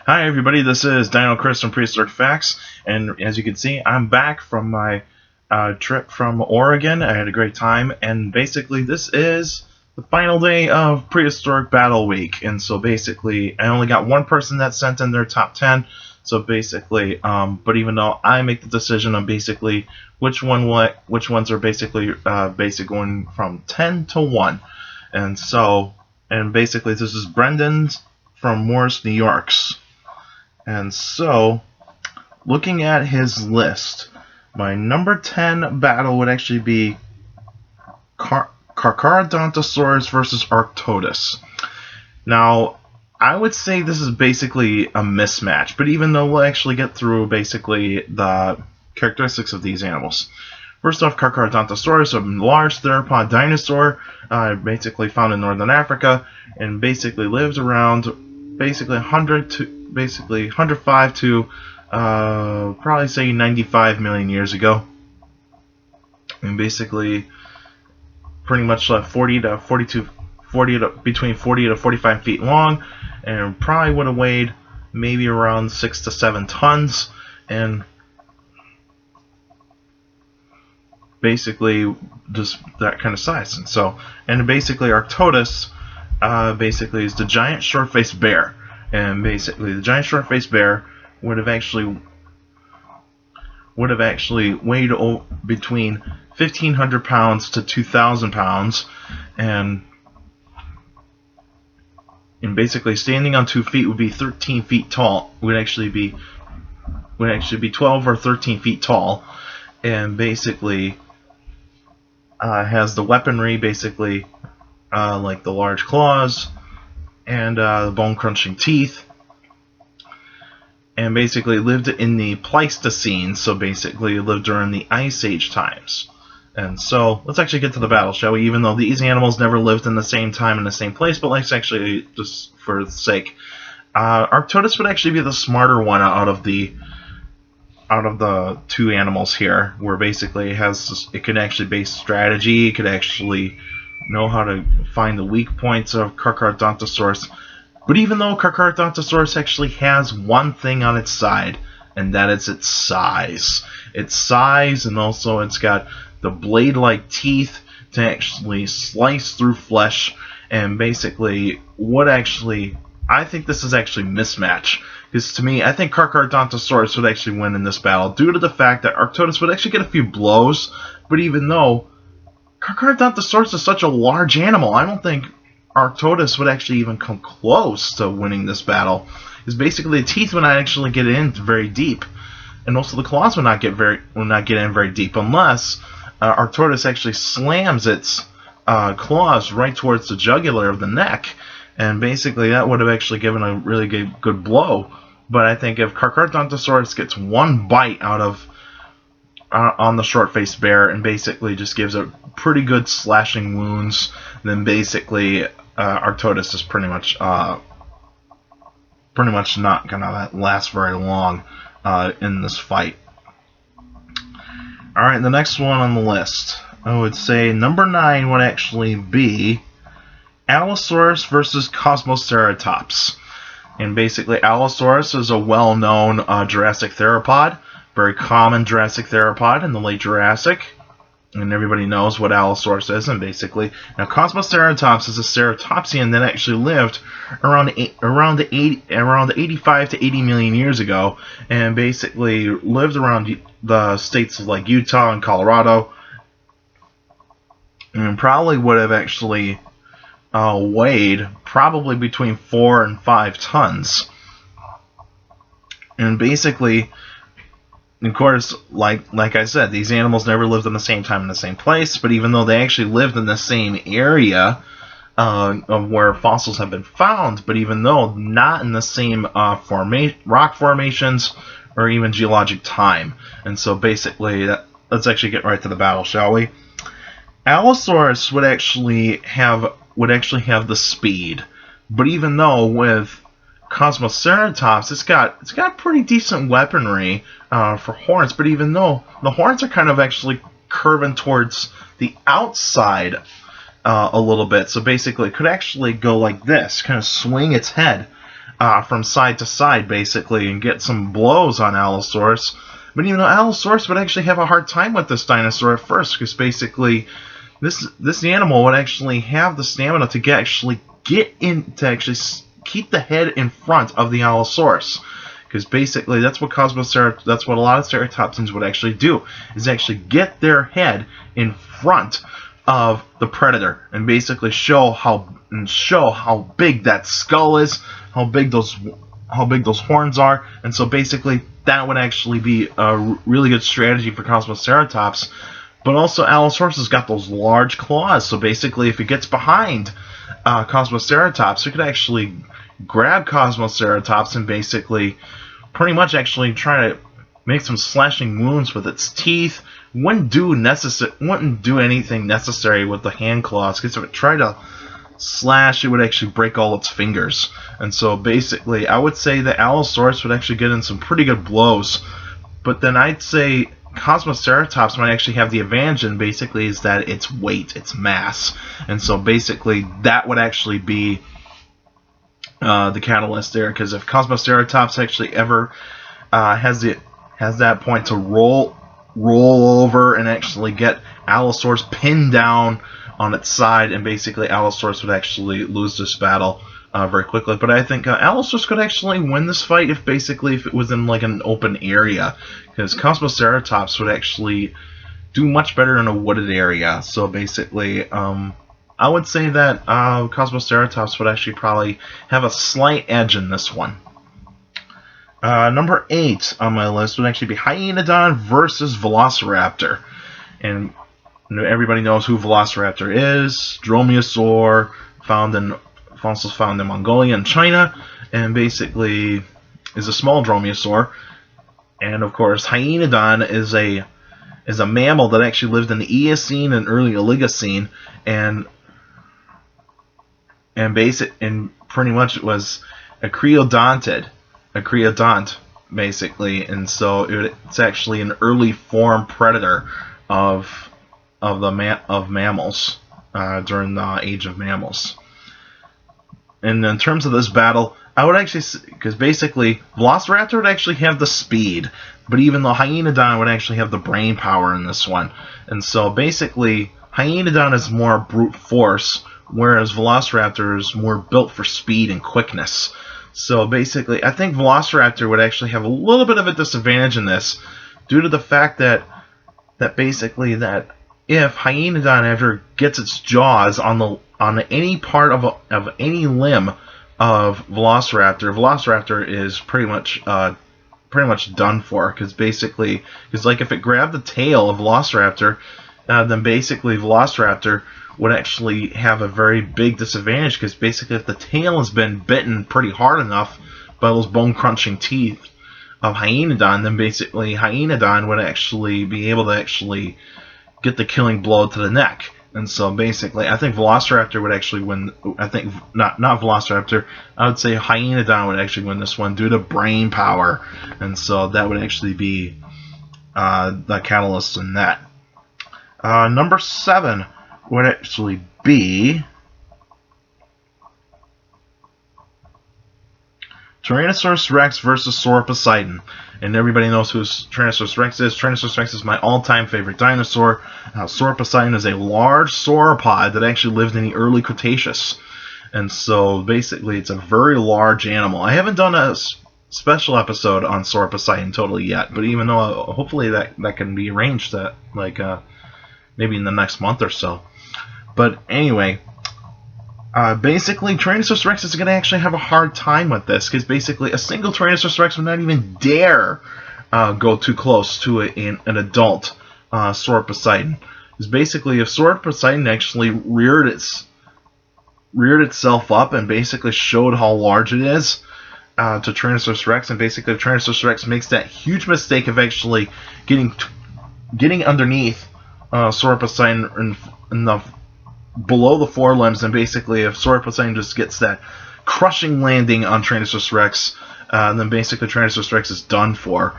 Hi everybody, this is Dino Chris from Prehistoric Facts, and as you can see, I'm back from my trip from Oregon. I had a great time, and basically this is the final day of Prehistoric Battle Week, and so basically I only got one person that sent in their top 10, so basically, but even though I make the decision on basically which ones are basically going from 10 to 1, and basically this is Brendan's from Morris, New York's. And so, looking at his list, my number 10 battle would actually be Carcharodontosaurus versus Arcturus. Now, I would say this is basically a mismatch, but even though we'll actually get through basically the characteristics of these animals. First off, Carcharodontosaurus, a large theropod dinosaur, basically found in northern Africa, and basically lived around basically 105 to probably say 95 million years ago, and basically pretty much between 40 to 45 feet long, and probably would have weighed maybe around 6 to 7 tons, and basically just that kind of size. And basically Arcturus basically is the giant short-faced bear. And basically, the giant short-faced bear would have actually weighed between 1,500 pounds to 2,000 pounds, and basically standing on 2 feet would be 13 feet tall. Would actually be 12 or 13 feet tall, and basically has the weaponry basically like the large claws and the bone-crunching teeth, and basically lived in the Pleistocene, so basically lived during the Ice Age times. And so, let's actually get to the battle, shall we? Even though these animals never lived in the same time in the same place, but let's actually, just for the sake, Arcturus would actually be the smarter one out of the two animals here, where basically it can actually base strategy, it could actually know how to find the weak points of Carcharodontosaurus. But even though Carcharodontosaurus actually has one thing on its side, and that is its size. Its size, and also it's got the blade-like teeth to actually slice through flesh, and basically I think this is actually mismatch. Because to me, I think Carcharodontosaurus would actually win in this battle due to the fact that Arcturus would actually get a few blows, but even though Carcharodontosaurus is such a large animal, I don't think Arcturus would actually even come close to winning this battle. Because basically the teeth would not actually get in very deep, and also the claws would not get in very deep unless Arcturus actually slams its claws right towards the jugular of the neck, and basically that would have actually given a really good blow. But I think if Carcharodontosaurus gets one bite out of on the short-faced bear and basically just gives it pretty good slashing wounds, then basically Arcturus is pretty much not gonna last very long in this fight. Alright, the next one on the list, I would say number 9 would actually be Allosaurus versus Kosmoceratops. And basically Allosaurus is a well-known Jurassic theropod, very common Jurassic theropod in the late Jurassic, and everybody knows what Allosaurus is. And basically, now Kosmoceratops is a ceratopsian that actually lived around 85 to 80 million years ago, and basically lived around the states of like Utah and Colorado, and probably would have actually weighed probably between 4 and 5 tons. And basically, of course, like I said, these animals never lived in the same time in the same place, but even though they actually lived in the same area of where fossils have been found, but even though not in the same rock formations or even geologic time. And so basically, let's actually get right to the battle, shall we? Allosaurus would actually have the speed, but even though with Kosmoceratops, it's got pretty decent weaponry for horns, but even though the horns are kind of actually curving towards the outside a little bit, so basically it could actually go like this, kind of swing its head from side to side, basically, and get some blows on Allosaurus. But even though Allosaurus would actually have a hard time with this dinosaur at first, because basically this animal would actually have the stamina to actually keep the head in front of the Allosaurus. Because basically that's what that's what a lot of ceratopsians would actually do, is actually get their head in front of the predator and basically show how big that skull is, how big those horns are. And so basically that would actually be a really good strategy for Kosmoceratops. But also Allosaurus has got those large claws, so basically if it gets behind Kosmoceratops, it could actually grab Kosmoceratops and basically pretty much actually try to make some slashing wounds with its teeth. Wouldn't do anything necessary with the hand claws, because if it tried to slash, it would actually break all its fingers. And so basically I would say that Allosaurus would actually get in some pretty good blows, but then I'd say Kosmoceratops might actually have the advantage, and basically is that its weight, its mass. And so basically that would actually be the catalyst there, because if Kosmoceratops actually ever has that point to roll over and actually get Allosaurus pinned down on its side, and basically Allosaurus would actually lose this battle very quickly. But I think Allosaurus could actually win this fight if it was in like an open area, because Kosmoceratops would actually do much better in a wooded area. So basically I would say that Kosmoceratops would actually probably have a slight edge in this one. Number 8 on my list would actually be Hyenadon versus Velociraptor. And everybody knows who Velociraptor is. Dromaeosaur, fossils found in Mongolia and China, and basically is a small dromaeosaur. And of course Hyenadon is a mammal that actually lived in the Eocene and early Oligocene, and pretty much was a creodont basically, and so it's actually an early form predator of mammals during the age of mammals. And in terms of this battle, I would actually, because basically Velociraptor would actually have the speed, but even though Hyenadon would actually have the brain power in this one. And so basically Hyenadon is more brute force, whereas Velociraptor is more built for speed and quickness. So basically I think Velociraptor would actually have a little bit of a disadvantage in this, due to the fact that if Hyenadon ever gets its jaws on any part of any limb of Velociraptor is pretty much done for. Because like if it grabbed the tail of Velociraptor, then basically Velociraptor would actually have a very big disadvantage, because basically if the tail has been bitten pretty hard enough by those bone-crunching teeth of Hyenadon, then basically Hyenadon would actually be able to actually get the killing blow to the neck. And so basically I think Velociraptor would actually win. I think not Velociraptor, I would say Hyenadon would actually win this one due to brain power. And so that would actually be the catalyst in that. Number 7 would actually be Tyrannosaurus Rex versus Poseidon. And everybody knows who Tyrannosaurus Rex is. Tyrannosaurus Rex is my all-time favorite dinosaur. Poseidon is a large sauropod that actually lived in the early Cretaceous. And so basically it's a very large animal. I haven't done a special episode on Poseidon totally yet, but even though hopefully that can be arranged maybe in the next month or so. But anyway, basically Tyrannosaurus Rex is going to actually have a hard time with this, because basically a single Tyrannosaurus Rex would not even dare go too close to an adult Poseidon. Because basically if Poseidon actually reared itself up and basically showed how large it is to Tyrannosaurus Rex, and basically if Tyrannosaurus Rex makes that huge mistake of actually getting underneath Poseidon below the forelimbs, and basically if Poseidon just gets that crushing landing on Tyrannosaurus Rex, then basically Tyrannosaurus Rex is done for.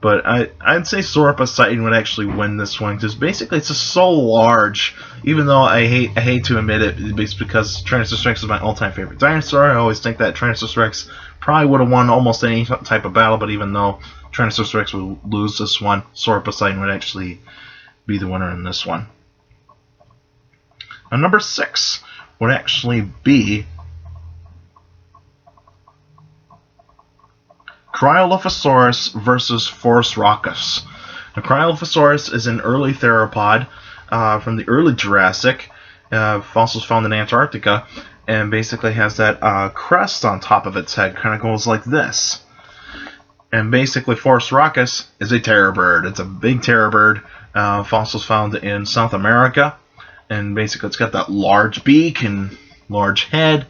But I'd say Poseidon would actually win this one because basically it's just so large. Even though I hate to admit it, it's because Tyrannosaurus Rex is my all-time favorite dinosaur. I always think that Tyrannosaurus Rex probably would have won almost any type of battle. But even though Tyrannosaurus Rex would lose this one, Poseidon would actually be the winner in this one. Now, number 6 would actually be Cryolophosaurus versus Velociraptor. Now, Cryolophosaurus is an early theropod from the early Jurassic, fossils found in Antarctica, and basically has that crest on top of its head, kind of goes like this. And basically, Velociraptor is a terror bird. It's a big terror bird. Fossils found in South America, and basically it's got that large beak and large head.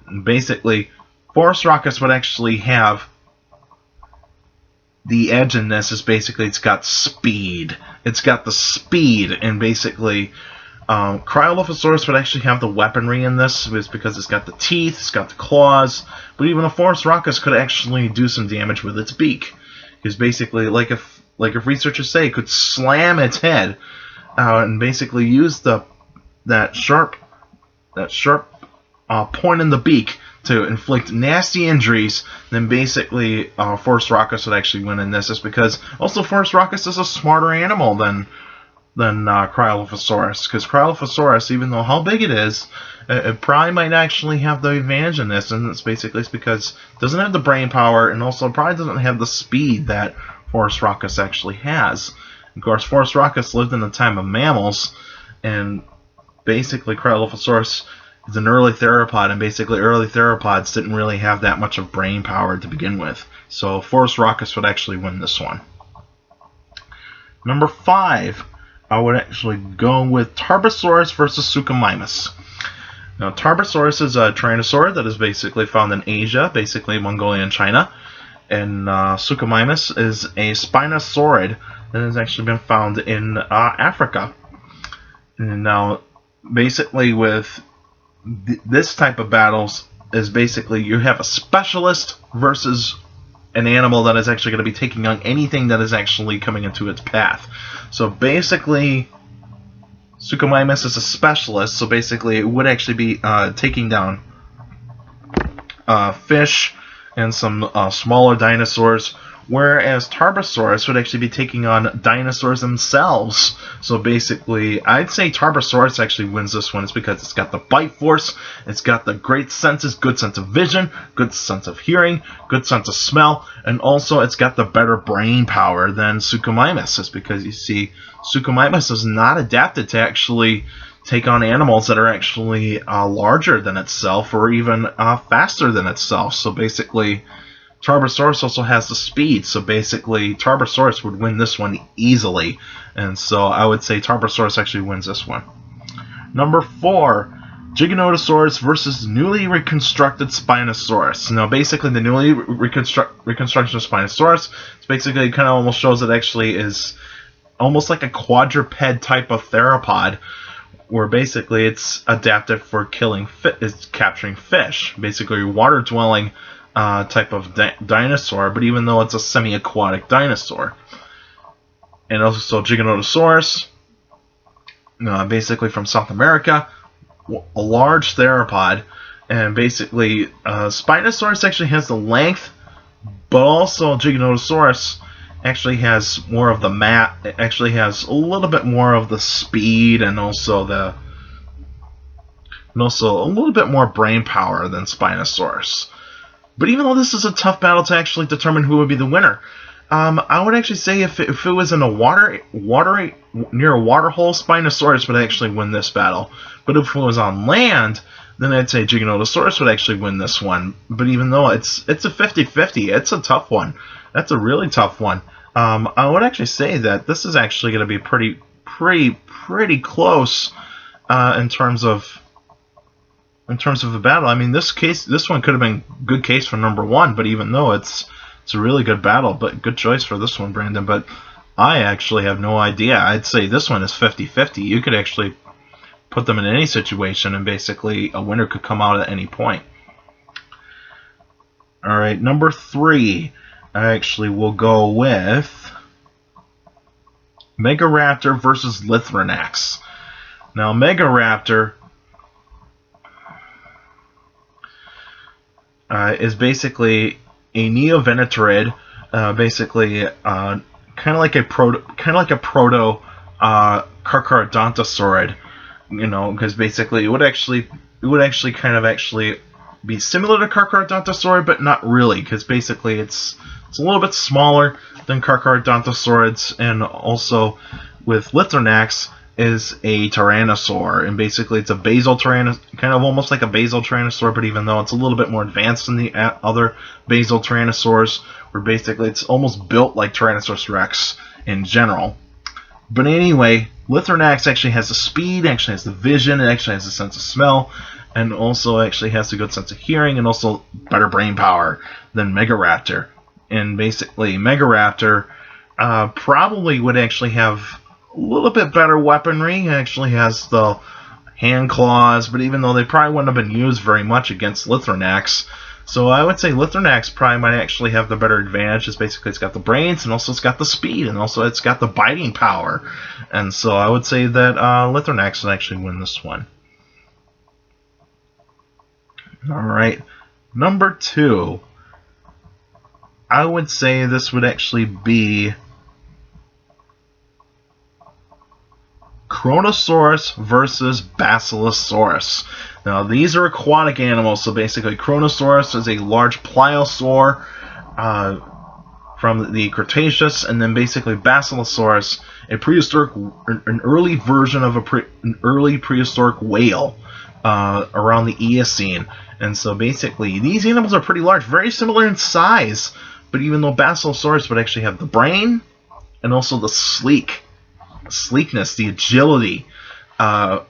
And basically, Velociraptor would actually have the edge in this is basically it's got speed. It's got the speed, and basically Cryolophosaurus would actually have the weaponry in this because it's got the teeth, it's got the claws, but even a Velociraptor could actually do some damage with its beak. Because basically, like if researchers say, it could slam its head and basically use that sharp point in the beak to inflict nasty injuries. Then basically Velociraptor would actually win in this, is because also Velociraptor is a smarter animal than Cryolophosaurus, because Cryolophosaurus, even though how big it is, it probably might actually have the advantage in this, and it's because it doesn't have the brain power, and also probably doesn't have the speed that Velociraptor actually has. Of course, Velociraptor lived in the time of mammals, and basically Cryolophosaurus is an early theropod, and basically early theropods didn't really have that much of brain power to begin with. So Velociraptor would actually win this one. Number 5, I would actually go with Tarbosaurus versus Skuminus. Now, Tarbosaurus is a tyrannosaur that is basically found in Asia, basically Mongolia and China. And Skuminus is a Spinosaurid that has actually been found in Africa. And now, basically with this type of battles is basically you have a specialist versus an animal that is actually going to be taking on anything that is actually coming into its path. So basically, Skuminus is a specialist, so basically it would actually be taking down fish and some smaller dinosaurs, whereas Tarbosaurus would actually be taking on dinosaurs themselves. So basically, I'd say Tarbosaurus actually wins this one. It's because it's got the bite force, it's got the great senses, good sense of vision, good sense of hearing, good sense of smell, and also it's got the better brain power than Skuminus. It's because, you see, Skuminus is not adapted to actually take on animals that are actually larger than itself or even faster than itself. So basically, Tarbosaurus also has the speed, so basically Tarbosaurus would win this one easily, and so I would say Tarbosaurus actually wins this one. Number 4, Giganotosaurus versus newly reconstructed Spinosaurus. Now basically the newly reconstruction of Spinosaurus, it's basically kind of almost shows it actually is almost like a quadruped type of theropod, where basically it's adapted for capturing fish, basically water-dwelling type of dinosaur, but even though it's a semi-aquatic dinosaur. And also Giganotosaurus, basically from South America, a large theropod, and basically Spinosaurus actually has the length, but also Giganotosaurus actually has more of the it actually has a little bit more of the speed, and also a little bit more brain power than Spinosaurus. But even though this is a tough battle to actually determine who would be the winner, I would actually say if it was in a near a water hole, Spinosaurus would actually win this battle. But if it was on land, then I'd say Giganotosaurus would actually win this one. But even though it's a 50-50, it's a tough one. That's a really tough one. I would actually say that this is actually going to be pretty close in terms of the battle. I mean, this one could have been a good case for number 1, but even though it's a really good battle, but good choice for this one, Brandon. But I actually have no idea. I'd say this one is 50-50. You could actually put them in any situation, and basically a winner could come out at any point. All right, number 3, I actually will go with Megaraptor versus Lythronax. Now, Megaraptor is basically a neovenatorid, basically kind of like a proto Carcharodontosaurid, you know, because basically it would actually be similar to Carcharodontosaurus, but not really, because basically it's a little bit smaller than Carcharodontosaurids, and also with Lythronax is a Tyrannosaur, and basically it's a basal Tyrannosaur, kind of almost like a basal Tyrannosaur, but even though it's a little bit more advanced than the other basal Tyrannosaurs, where basically it's almost built like Tyrannosaurus Rex in general. But anyway, Lythronax actually has the speed, actually has the vision, it actually has a sense of smell, and also actually has a good sense of hearing, and also better brain power than Megaraptor. And basically, Megaraptor probably would actually have a little bit better weaponry. It actually has the hand claws, but even though they probably wouldn't have been used very much against Lythronax, so I would say Lythronax probably might actually have the better advantage. Is basically it's got the brains, and also it's got the speed, and also it's got the biting power. And so I would say that Lythronax would actually win this one. Alright, number 2. I would say this would actually be Kronosaurus versus Basilosaurus. Now, these are aquatic animals, so basically Kronosaurus is a large pliosaur from the Cretaceous, and then basically Basilosaurus, an early version of an early prehistoric whale around the Eocene. And so basically, these animals are pretty large, very similar in size, but even though Basilosaurus would actually have the brain and also the sleekness, the agility, a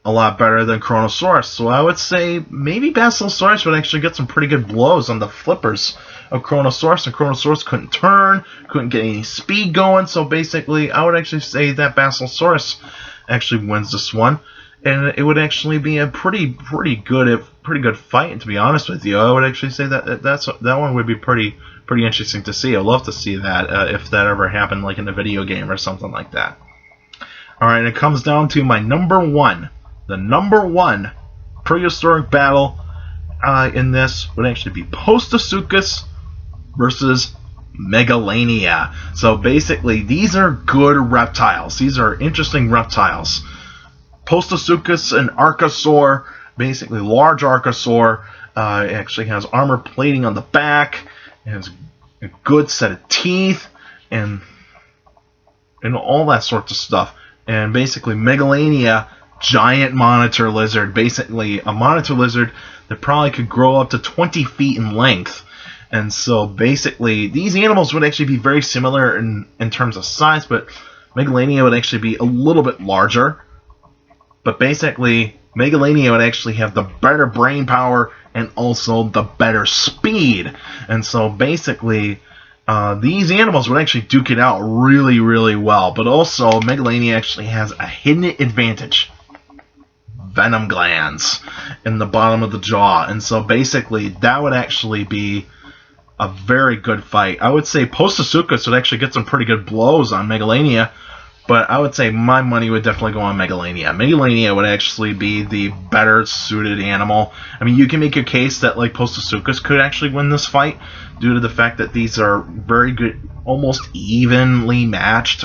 lot better than Kronosaurus. So I would say maybe Basilosaurus would actually get some pretty good blows on the flippers of Kronosaurus, and Kronosaurus couldn't turn, couldn't get any speed going. So basically, I would actually say that Basilosaurus actually wins this one, and it would actually be a pretty good fight. To be honest with you, I would actually say that one would be pretty interesting to see. I'd love to see that if that ever happened, like in a video game or something like that. All right, it comes down to my number 1. The number 1 prehistoric battle in this would actually be Poseidon versus Megalania. So basically, these are good reptiles. These are interesting reptiles. Poseidon, an archosaur, basically large archosaur. It actually has armor plating on the back. It has a good set of teeth and all that sorts of stuff. And basically, Megalania, giant monitor lizard, basically a monitor lizard that probably could grow up to 20 feet in length. And so basically, these animals would actually be very similar in terms of size, but Megalania would actually be a little bit larger. But basically, Megalania would actually have the better brain power and also the better speed. And so basically, these animals would actually duke it out really, really well. But also, Megalania actually has a hidden advantage. Venom glands in the bottom of the jaw. And so basically, that would actually be a very good fight. I would say Poseidon would actually get some pretty good blows on Megalania. But I would say my money would definitely go on Megalania. Megalania would actually be the better suited animal. I mean, you can make your case that like Poseidon could actually win this fight due to the fact that these are very good, almost evenly matched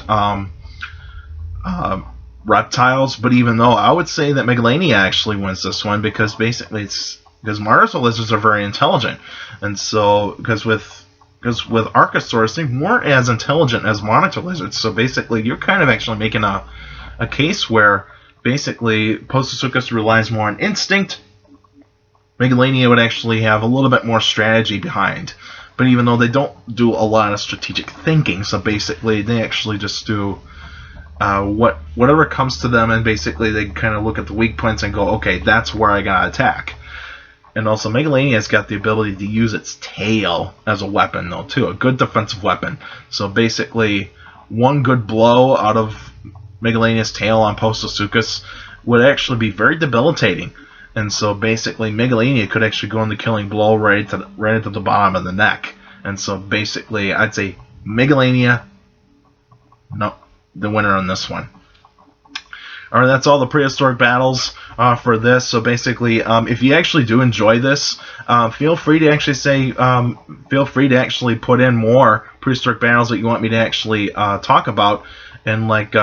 reptiles. But even though I would say that Megalania actually wins this one, because basically because monitor lizards are very intelligent, and so because with Archosaurus, they weren't as intelligent as monitor lizards. So basically, you're kind of actually making a case where basically Poseidon relies more on instinct. Megalania would actually have a little bit more strategy behind. But even though they don't do a lot of strategic thinking, so basically they actually just do whatever comes to them, and basically they kind of look at the weak points and go, okay, that's where I gotta attack. And also, Megalania's got the ability to use its tail as a weapon, though, too. A good defensive weapon. So basically, one good blow out of Megalania's tail on Poseidon would actually be very debilitating. And so basically, Megalania could actually go in the killing blow right at the bottom of the neck. And so basically, I'd say Megalania, no, the winner on this one. Alright, that's all the prehistoric battles for this. So basically, if you actually do enjoy this, feel free to actually put in more prehistoric battles that you want me to actually talk about, and like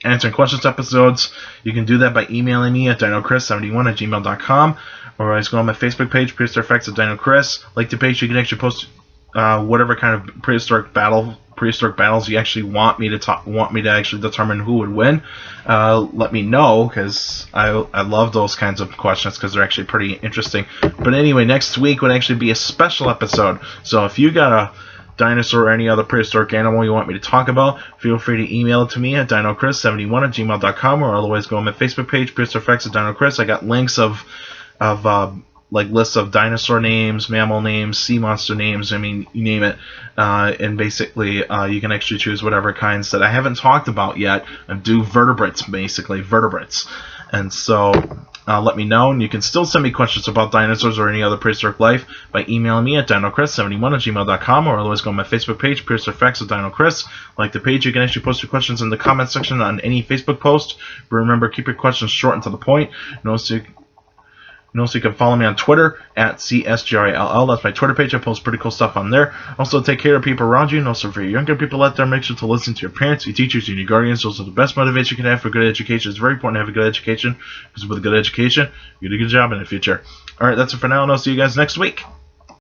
answering questions episodes. You can do that by emailing me at dinocris71@gmail.com, or always go on my Facebook page, Prehistoric Facts of Dino Chris. Like the page, you can actually post whatever kind of prehistoric battles you actually want me to actually determine who would win. Let me know, because I love those kinds of questions, because they're actually pretty interesting. But anyway, next week would actually be a special episode. So if you got a dinosaur or any other prehistoric animal you want me to talk about, feel free to email it to me at dinocris71@gmail.com, or otherwise go on my Facebook page, Prehistoric Facts of Dino Chris. I got links of like lists of dinosaur names, mammal names, sea monster names, I mean, you name it. And basically, you can actually choose whatever kinds that I haven't talked about yet, and do vertebrates, basically, vertebrates. And so, let me know, and you can still send me questions about dinosaurs or any other prehistoric life by emailing me at dinocris71@gmail.com, or otherwise go on my Facebook page, Prehistoric Facts of Dino Chris. Like the page, you can actually post your questions in the comment section on any Facebook post. But remember, keep your questions short and to the point. Also, you can follow me on Twitter at CSGRILL. That's my Twitter page. I post pretty cool stuff on there. Also, take care of people around you. And also, for your younger people out there, make sure to listen to your parents, your teachers, and your guardians. Those are the best motivation you can have for good education. It's very important to have a good education, because with a good education, you get a good job in the future. Alright, that's it for now, and I'll see you guys next week.